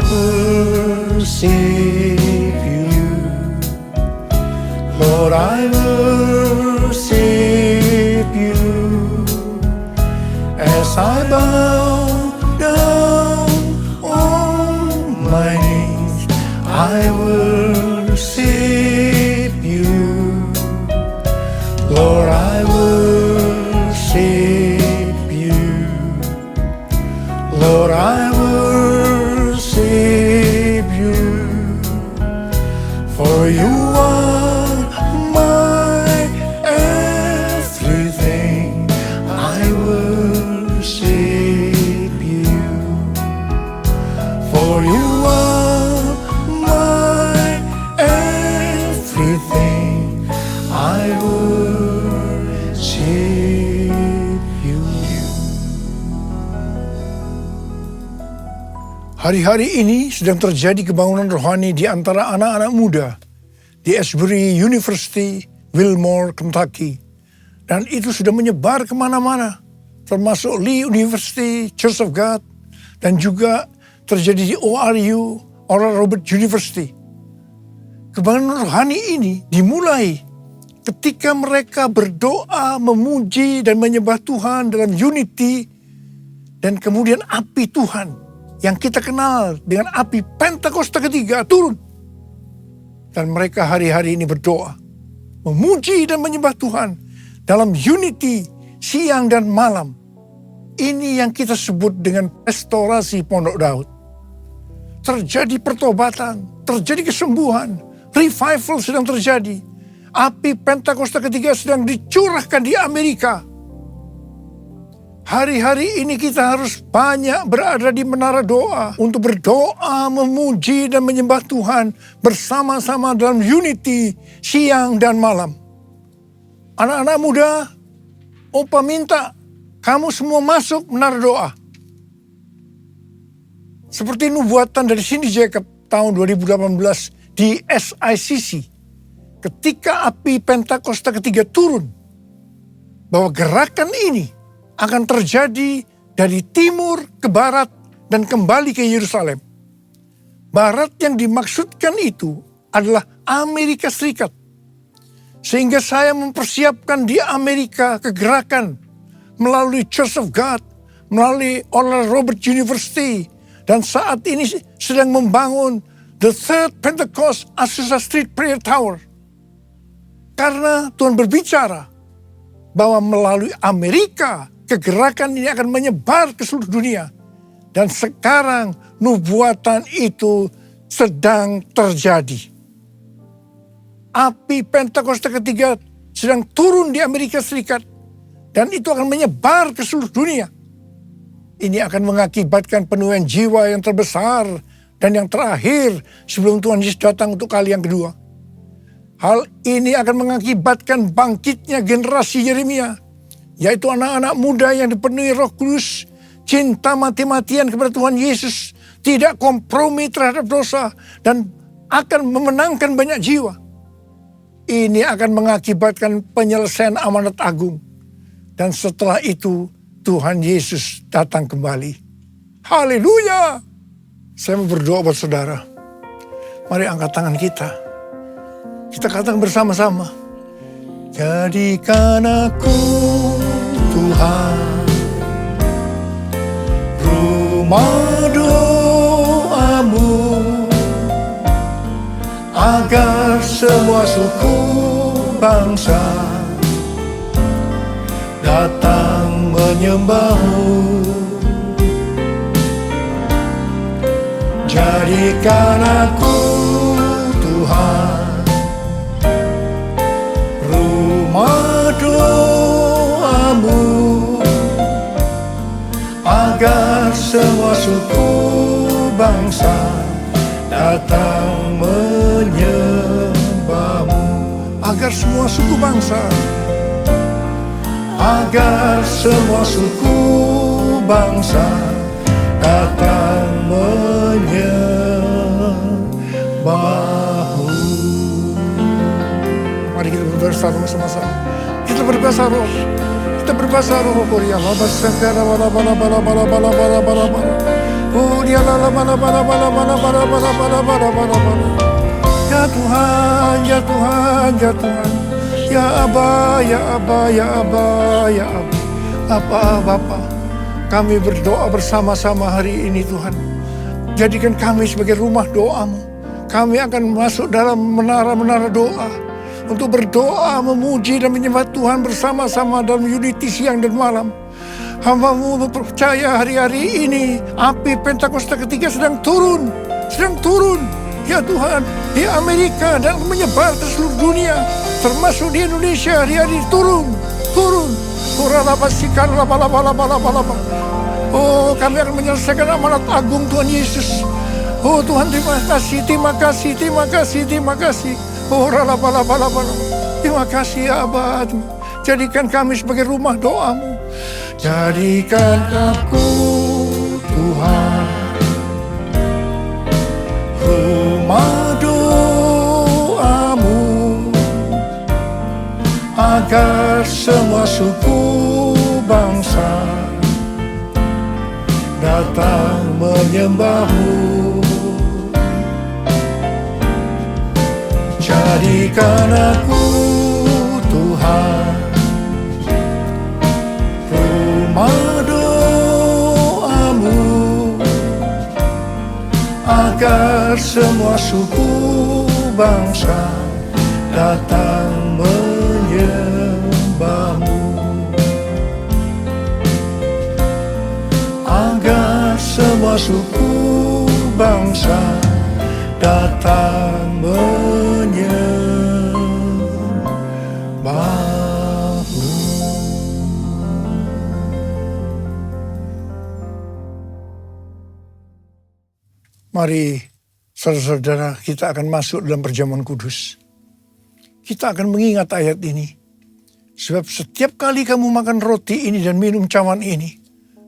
E: worship you. Lord, I worship you. As I bow down on my knees, I worship you. Lord, I worship you. Lord, I worship you. For you are my everything. I worship you. For you are my everything. I worship you. Hari-hari ini sedang terjadi kebangunan rohani di antara anak-anak muda di Asbury University, Wilmore, Kentucky. Dan itu sudah menyebar kemana-mana, termasuk Lee University, Church of God, dan juga terjadi di ORU, Oral Roberts University. Kebangunan rohani ini dimulai ketika mereka berdoa, memuji, dan menyembah Tuhan dalam unity, dan kemudian api Tuhan yang kita kenal dengan api Pentakosta ketiga turun. Dan mereka hari-hari ini berdoa, memuji dan menyembah Tuhan dalam unity siang dan malam. Ini yang kita sebut dengan restorasi Pondok Daud. Terjadi pertobatan, terjadi kesembuhan, revival sedang terjadi. Api Pentakosta ketiga sedang dicurahkan di Amerika. Hari-hari ini kita harus banyak berada di menara doa untuk berdoa, memuji dan menyembah Tuhan bersama-sama dalam unity siang dan malam. Anak-anak muda, Opa minta kamu semua masuk menara doa. Seperti nubuatan dari Cindy Jacob tahun 2018 di SICC. Ketika api Pentakosta ketiga turun, bahwa gerakan ini akan terjadi dari timur ke barat dan kembali ke Yerusalem. Barat yang dimaksudkan itu adalah Amerika Serikat. Sehingga saya mempersiapkan di Amerika kegerakan melalui Church of God, melalui Oral Roberts University, dan saat ini sedang membangun The Third Pentecost Azusa Street Prayer Tower. Karena Tuhan berbicara bahwa melalui Amerika, kegerakan ini akan menyebar ke seluruh dunia. Dan sekarang nubuatan itu sedang terjadi. Api Pentakosta ketiga sedang turun di Amerika Serikat. Dan itu akan menyebar ke seluruh dunia. Ini akan mengakibatkan penuaian jiwa yang terbesar dan yang terakhir sebelum Tuhan Yesus datang untuk kali yang kedua. Hal ini akan mengakibatkan bangkitnya generasi Yeremia, yaitu anak-anak muda yang dipenuhi Roh Kudus, cinta mati-matian kepada Tuhan Yesus, tidak kompromi terhadap dosa, dan akan memenangkan banyak jiwa. Ini akan mengakibatkan penyelesaian amanat agung. Dan setelah itu Tuhan Yesus datang kembali. Haleluya! Saya mau berdoa buat saudara. Mari angkat tangan kita. Kita katakan bersama-sama. Jadikan aku Tuhan rumah doamu, agar semua suku bangsa datang menyembahmu. Jadikan aku Tuhan rumah doamu, semua suku bangsa datang menyembahmu. Agar semua suku bangsa, agar semua suku bangsa datang menyembahmu. Mari kita berbahasa sama-sama. Kita berbahasa roh. Kita berbahasa roh. Korea laba sengkara bala bala bala bala bala bala bala bala. Oh dia lala bala bala bala bala bala bala bala bala bala bala. Ya Tuhan, ya Tuhan, ya Tuhan. Ya Aba, ya Aba, ya Aba, ya Aba. Apa Bapa, kami berdoa bersama-sama hari ini Tuhan. Jadikan kami sebagai rumah doa-Mu. Kami akan masuk dalam menara-menara doa untuk berdoa, memuji dan menyembah Tuhan bersama-sama dalam unity siang dan malam. Hamba-Mu percaya hari-hari ini api Pentakosta ketiga sedang turun. Ya Tuhan, di Amerika dan menyebar ke seluruh dunia, termasuk di Indonesia hari-hari turun. Oh, kami akan menyelesaikan amanat agung Tuhan Yesus. Oh Tuhan, terima kasih. Oh, terima kasih ya Abah. Jadikan kami sebagai rumah doa-Mu. Jadikan aku Tuhan rumah doa-Mu, agar semua suku bangsa datang menyembah-Mu. Jadikan aku Tuhan rumah doa-Mu, agar semua suku bangsa datang menyembah-Mu. Agar semua suku bangsa datang menyembah-Mu. Mari saudara-saudara, kita akan masuk dalam perjamuan kudus. Kita akan mengingat ayat ini. Sebab setiap kali kamu makan roti ini dan minum cawan ini,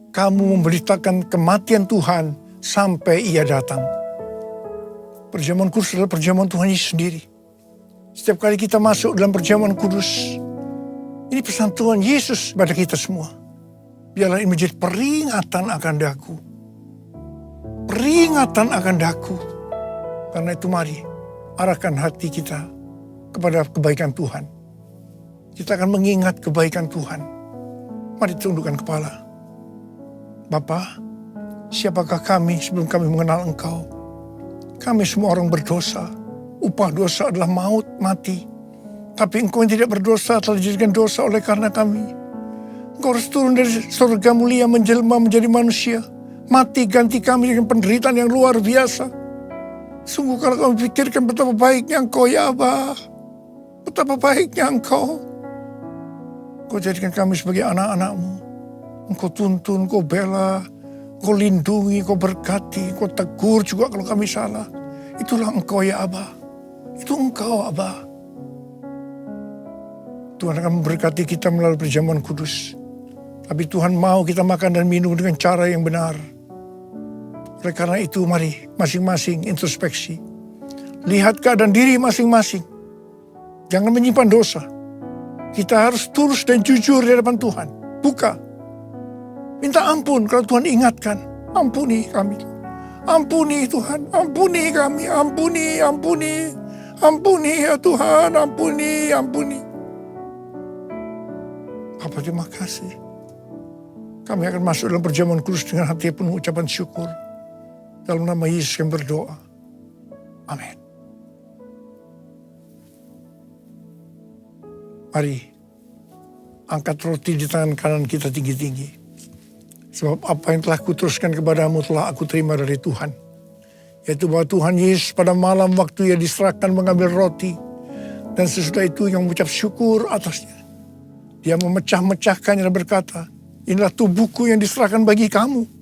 E: kamu memberitakan kematian Tuhan sampai Ia datang. Perjamuan kudus adalah perjamuan Tuhan Yesus sendiri. Setiap kali kita masuk dalam perjamuan kudus, ini pesan Tuhan Yesus pada kita semua. Biarlah ini menjadi peringatan akan daku. Peringatan akan daku. Karena itu mari arahkan hati kita kepada kebaikan Tuhan. Kita akan mengingat kebaikan Tuhan. Mari tundukkan kepala. Bapa, siapakah kami sebelum kami mengenal Engkau? Kami semua orang berdosa. Upah dosa adalah maut, mati. Tapi Engkau yang tidak berdosa telah dijadikan dosa oleh karena kami. Engkau harus turun dari surga mulia menjelma menjadi manusia. Mati ganti kami dengan penderitaan yang luar biasa. Sungguh kalau kami pikirkan betapa baiknya Engkau ya Abah. Betapa baiknya Engkau. Engkau jadikan kami sebagai anak-anak-Mu. Engkau tuntun, Engkau bela, Engkau lindungi, Engkau berkati, Engkau tegur juga kalau kami salah. Itulah Engkau ya Abah. Itu Engkau Abah. Tuhan akan memberkati kita melalui perjamuan kudus. Tapi Tuhan mau kita makan dan minum dengan cara yang benar. Oleh karena itu mari masing-masing introspeksi. Lihat keadaan diri masing-masing. Jangan menyimpan dosa. Kita harus tulus dan jujur di hadapan Tuhan. Buka. Minta ampun kalau Tuhan ingatkan. Ampuni kami. Ampuni Tuhan. Ampuni kami. Ampuni ya Tuhan. Ampuni. Bapa, terima kasih. Kami akan masuk dalam perjamuan kudus dengan hati penuh ucapan syukur. Dalam nama Yesus yang berdoa. Amin. Mari angkat roti di tangan kanan kita tinggi-tinggi. Sebab apa yang telah kuteruskan kepadamu telah aku terima dari Tuhan. Yaitu bahwa Tuhan Yesus pada malam waktu Ia diserahkan mengambil roti. Dan sesudah itu yang mengucap syukur atasnya. Dia memecah-mecahkannya dan berkata, inilah tubuhku yang diserahkan bagi kamu.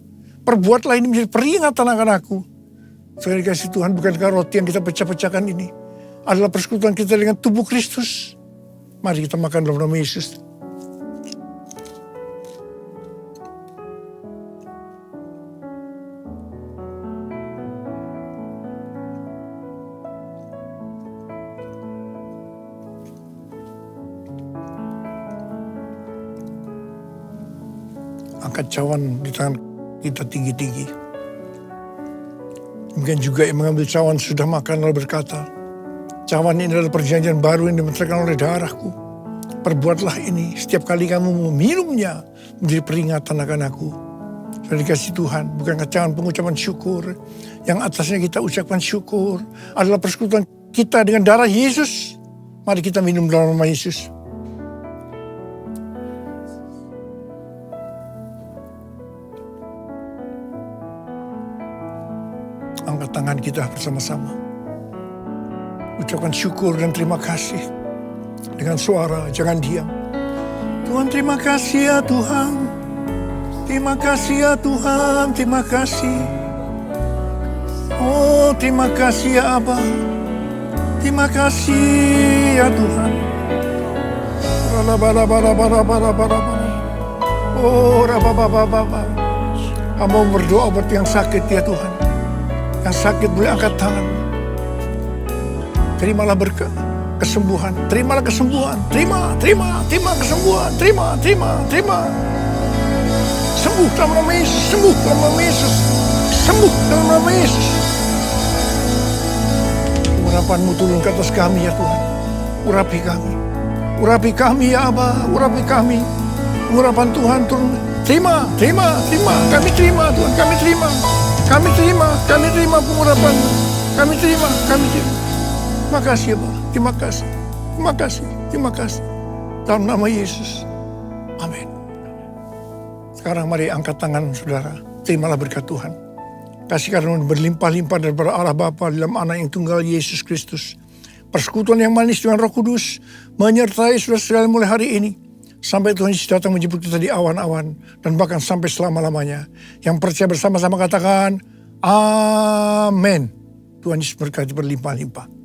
E: Perbuatlah ini menjadi peringatan akan aku. Sekali kasih Tuhan, bukankah roti yang kita pecah-pecahkan ini adalah persekutuan kita dengan tubuh Kristus? Mari kita makan dalam nama Yesus. Angkat cawan di tangan kita tinggi-tinggi. Mungkin juga yang mengambil cawan sudah makan lalu berkata, cawan ini adalah perjanjian baru yang dibenarkan oleh darahku. Perbuatlah ini setiap kali kamu meminumnya menjadi peringatan akan aku. Sudah dikasih Tuhan, bukankah cawan pengucapan syukur yang atasnya kita ucapkan syukur adalah persekutuan kita dengan darah Yesus. Mari kita minum dalam nama Yesus. Angkat tangan kita bersama-sama. Ucapkan syukur dan terima kasih. Dengan suara, jangan diam. Tuhan, terima kasih ya Tuhan. Terima kasih ya Tuhan, terima kasih. Oh, terima kasih ya Abba. Terima kasih ya Tuhan. Oh, rabababababa. Hamba berdoa buat yang sakit ya Tuhan. Yang sakit boleh angkat tangan. Terimalah berkat, kesembuhan. Terimalah kesembuhan. Terima kesembuhan. Terima. Sembuh dalam nama Yesus. Sembuh dalam nama Yesus. Sembuh dalam nama Yesus. Urapanmu turun ke atas kami ya Tuhan. Urapi kami. Urapi kami ya Abba. Urapi kami. Urapan Tuhan turun. Terima. Kami terima Tuhan. Kami terima pengurapan. Kami terima. Terima kasih ya Bapak. Terima kasih. Dalam nama Yesus. Amin. Sekarang mari angkat tangan saudara. Terimalah berkat Tuhan. Kasih karunia berlimpah-limpah daripada Allah Bapa dalam Anak yang tunggal Yesus Kristus. Persekutuan yang manis dengan Roh Kudus menyertai saudara sekalian mulai hari ini. Sampai Tuhan Yesus datang menjemput kita di awan-awan. Dan bahkan sampai selama-lamanya. Yang percaya bersama-sama katakan, Amin. Tuhan Yesus berkati berlimpah-limpah.